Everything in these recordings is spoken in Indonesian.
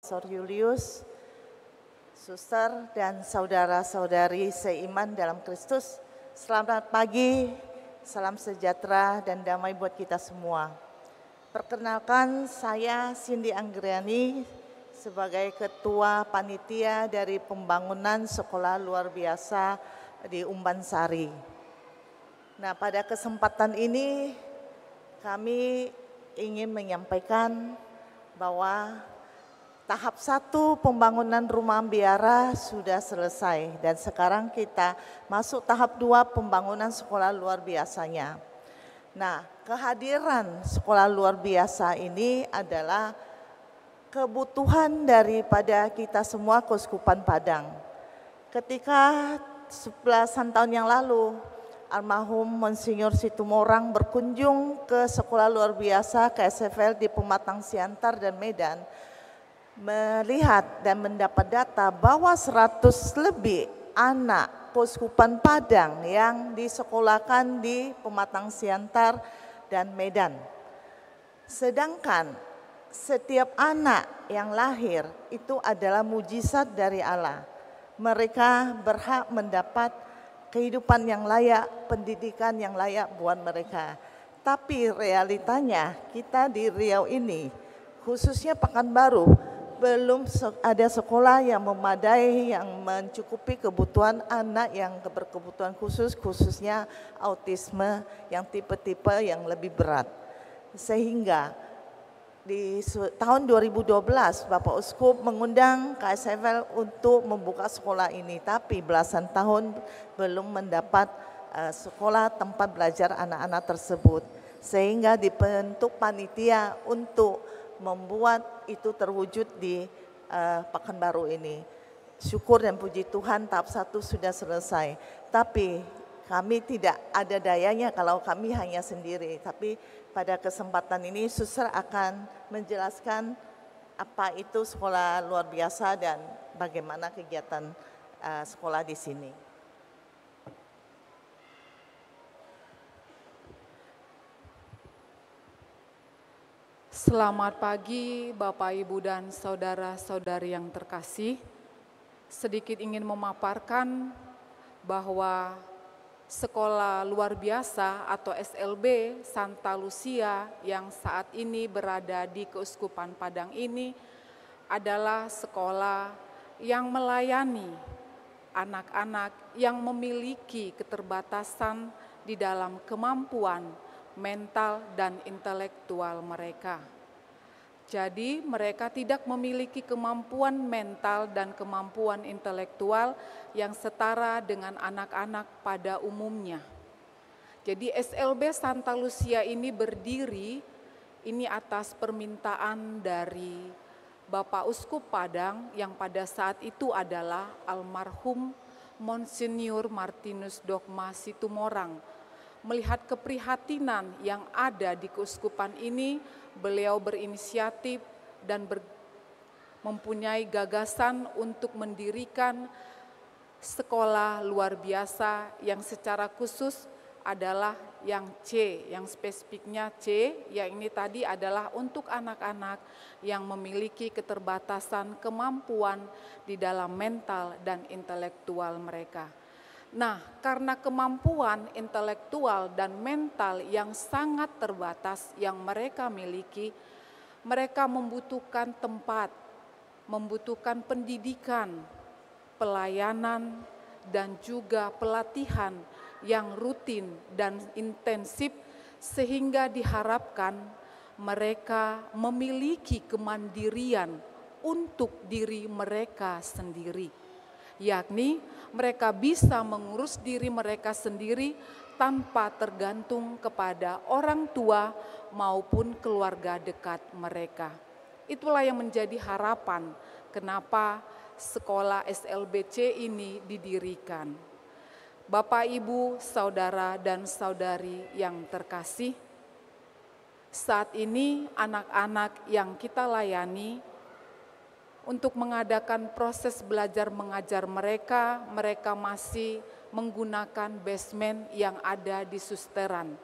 Pastor Julius, suster dan saudara-saudari seiman dalam Kristus. Selamat pagi, salam sejahtera dan damai buat kita semua. Perkenalkan, saya Cindy Anggriani sebagai Ketua Panitia dari Pembangunan Sekolah Luar Biasa di Umbansari. Nah, pada kesempatan ini kami ingin menyampaikan bahwa tahap 1 pembangunan rumah biara sudah selesai dan sekarang kita masuk tahap 2 pembangunan sekolah luar biasanya. Nah, kehadiran sekolah luar biasa ini adalah kebutuhan daripada kita semua Keuskupan Padang. Ketika 11 tahun yang lalu almarhum Monsinyur Situmorang berkunjung ke sekolah luar biasa KSFL di Pematang Siantar dan Medan, melihat dan mendapat data bahwa 100 lebih anak Keuskupan Padang yang disekolahkan di Pematang Siantar dan Medan. Sedangkan setiap anak yang lahir itu adalah mujizat dari Allah. Mereka berhak mendapat kehidupan yang layak, pendidikan yang layak buat mereka. Tapi realitanya kita di Riau ini, khususnya Pekanbaru, belum ada sekolah yang memadai yang mencukupi kebutuhan anak yang berkebutuhan khusus, khususnya autisme yang tipe-tipe yang lebih berat. Sehingga di tahun 2012 Bapak Uskup mengundang KSFL untuk membuka sekolah ini, tapi belasan tahun belum mendapat sekolah tempat belajar anak-anak tersebut, sehingga dibentuk panitia untuk membuat itu terwujud di Pekanbaru ini. Syukur dan puji Tuhan tahap 1 sudah selesai, tapi kami tidak ada dayanya kalau kami hanya sendiri, tapi pada kesempatan ini suster akan menjelaskan apa itu sekolah luar biasa dan bagaimana kegiatan sekolah di sini. Selamat pagi Bapak, Ibu, dan saudara-saudari yang terkasih. Sedikit ingin memaparkan bahwa Sekolah Luar Biasa atau SLB Santa Lucia yang saat ini berada di Keuskupan Padang ini adalah sekolah yang melayani anak-anak yang memiliki keterbatasan di dalam kemampuan mental dan intelektual mereka. Jadi mereka tidak memiliki kemampuan mental dan kemampuan intelektual yang setara dengan anak-anak pada umumnya. Jadi SLB Santa Lucia ini berdiri ini atas permintaan dari Bapak Uskup Padang yang pada saat itu adalah almarhum Monsinyur Martinus Dogma Situmorang. Melihat keprihatinan yang ada di keuskupan ini, beliau berinisiatif dan mempunyai gagasan untuk mendirikan sekolah luar biasa yang secara khusus adalah yang C, yang spesifiknya C, yang ini tadi adalah untuk anak-anak yang memiliki keterbatasan kemampuan di dalam mental dan intelektual mereka. Nah, karena kemampuan intelektual dan mental yang sangat terbatas yang mereka miliki, mereka membutuhkan tempat, membutuhkan pendidikan, pelayanan, dan juga pelatihan yang rutin dan intensif sehingga diharapkan mereka memiliki kemandirian untuk diri mereka sendiri, yakni mereka bisa mengurus diri mereka sendiri tanpa tergantung kepada orang tua maupun keluarga dekat mereka. Itulah yang menjadi harapan kenapa sekolah SLBC ini didirikan. Bapak, Ibu, saudara dan saudari yang terkasih, saat ini anak-anak yang kita layani untuk mengadakan proses belajar mengajar mereka, mereka masih menggunakan basement yang ada di Susteran.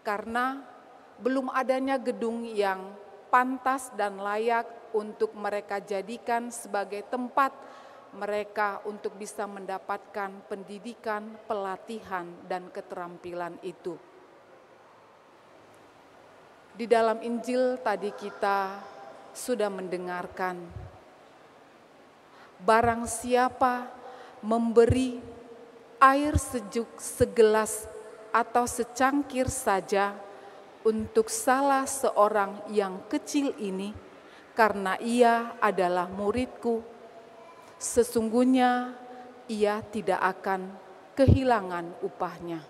Karena belum adanya gedung yang pantas dan layak untuk mereka jadikan sebagai tempat mereka untuk bisa mendapatkan pendidikan, pelatihan, dan keterampilan itu. Di dalam Injil tadi kita sudah mendengarkan, barang siapa memberi air sejuk segelas atau secangkir saja untuk salah seorang yang kecil ini, karena ia adalah muridku, sesungguhnya ia tidak akan kehilangan upahnya.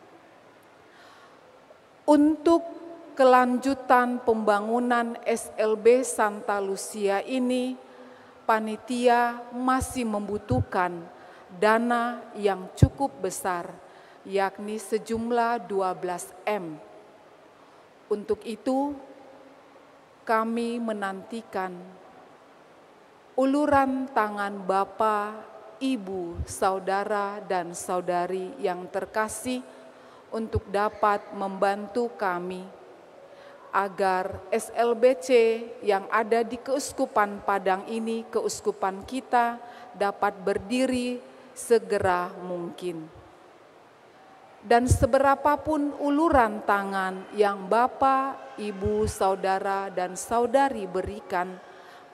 Untuk kelanjutan pembangunan SLB Santa Lucia ini, panitia masih membutuhkan dana yang cukup besar, yakni sejumlah 12 M. Untuk itu, kami menantikan uluran tangan Bapak, Ibu, saudara, dan saudari yang terkasih untuk dapat membantu kami agar SLBC yang ada di Keuskupan Padang ini, keuskupan kita, dapat berdiri segera mungkin. Dan seberapapun uluran tangan yang Bapak, Ibu, saudara, dan saudari berikan,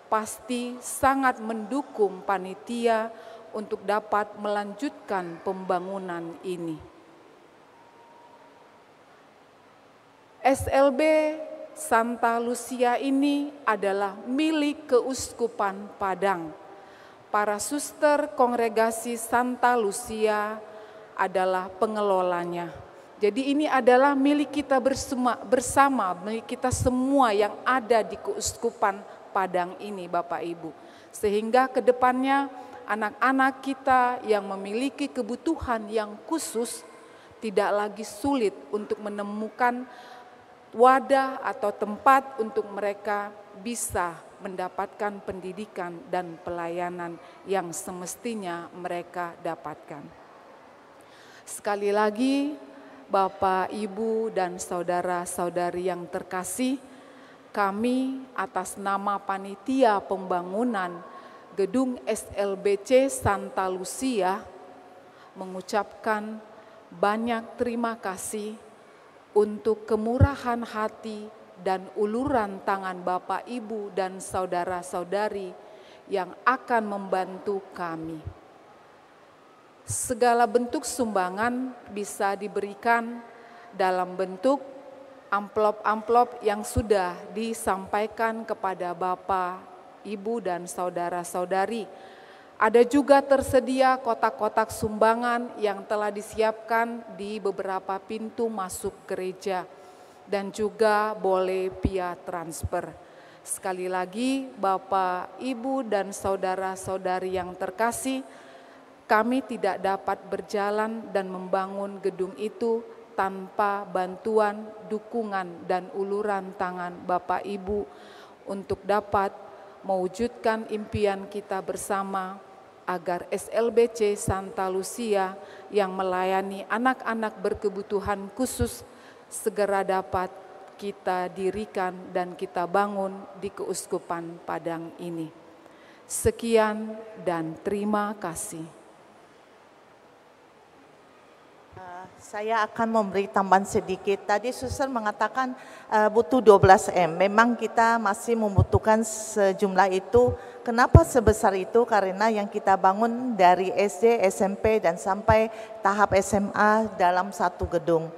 pasti sangat mendukung panitia untuk dapat melanjutkan pembangunan ini. SLB Santa Lucia ini adalah milik Keuskupan Padang. Para suster kongregasi Santa Lucia adalah pengelolanya. Jadi ini adalah milik kita bersama, milik kita semua yang ada di Keuskupan Padang ini, Bapak Ibu. Sehingga ke depannya anak-anak kita yang memiliki kebutuhan yang khusus tidak lagi sulit untuk menemukan wadah atau tempat untuk mereka bisa mendapatkan pendidikan dan pelayanan yang semestinya mereka dapatkan. Sekali lagi, Bapak, Ibu, dan saudara-saudari yang terkasih, kami atas nama panitia pembangunan gedung SLBC Santa Lucia mengucapkan banyak terima kasih untuk kemurahan hati dan uluran tangan Bapak, Ibu, dan saudara-saudari yang akan membantu kami. Segala bentuk sumbangan bisa diberikan dalam bentuk amplop-amplop yang sudah disampaikan kepada Bapak, Ibu, dan saudara-saudari. Ada juga tersedia kotak-kotak sumbangan yang telah disiapkan di beberapa pintu masuk gereja dan juga boleh via transfer. Sekali lagi, Bapak, Ibu, dan saudara-saudari yang terkasih, kami tidak dapat berjalan dan membangun gedung itu tanpa bantuan, dukungan, dan uluran tangan Bapak Ibu untuk dapat mewujudkan impian kita bersama agar SLBC Santa Lucia yang melayani anak-anak berkebutuhan khusus segera dapat kita dirikan dan kita bangun di Keuskupan Padang ini. Sekian dan terima kasih. Saya akan memberi tambahan sedikit. Tadi Suster mengatakan butuh 12 M. Memang kita masih membutuhkan sejumlah itu. Kenapa sebesar itu? Karena yang kita bangun dari SD, SMP, dan sampai tahap SMA dalam satu gedung.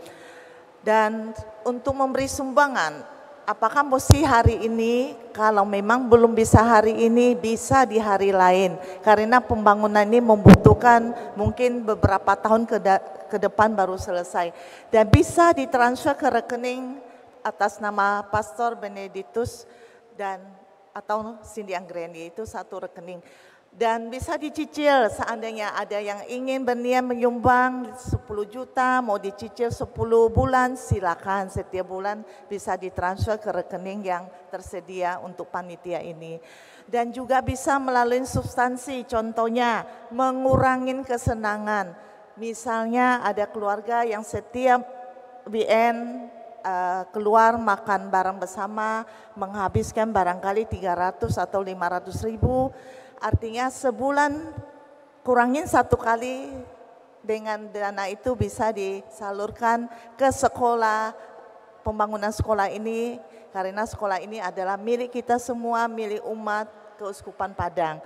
Dan untuk memberi sumbangan, apakah mesti hari ini? Kalau memang belum bisa hari ini, bisa di hari lain. Karena pembangunan ini membutuhkan mungkin beberapa tahun ke depan baru selesai. Dan bisa ditransfer ke rekening atas nama Pastor Benedictus dan atau Cindy Anggreni, itu satu rekening. Dan bisa dicicil seandainya ada yang ingin berniat menyumbang 10 juta, mau dicicil 10 bulan, silakan setiap bulan bisa ditransfer ke rekening yang tersedia untuk panitia ini. Dan juga bisa melalui substansi, contohnya mengurangi kesenangan. Misalnya ada keluarga yang setiap weekend keluar makan bareng bersama menghabiskan barangkali 300 atau 500 ribu, artinya sebulan kurangin 1 kali, dengan dana itu bisa disalurkan ke sekolah, pembangunan sekolah ini, karena sekolah ini adalah milik kita semua, milik umat Keuskupan Padang.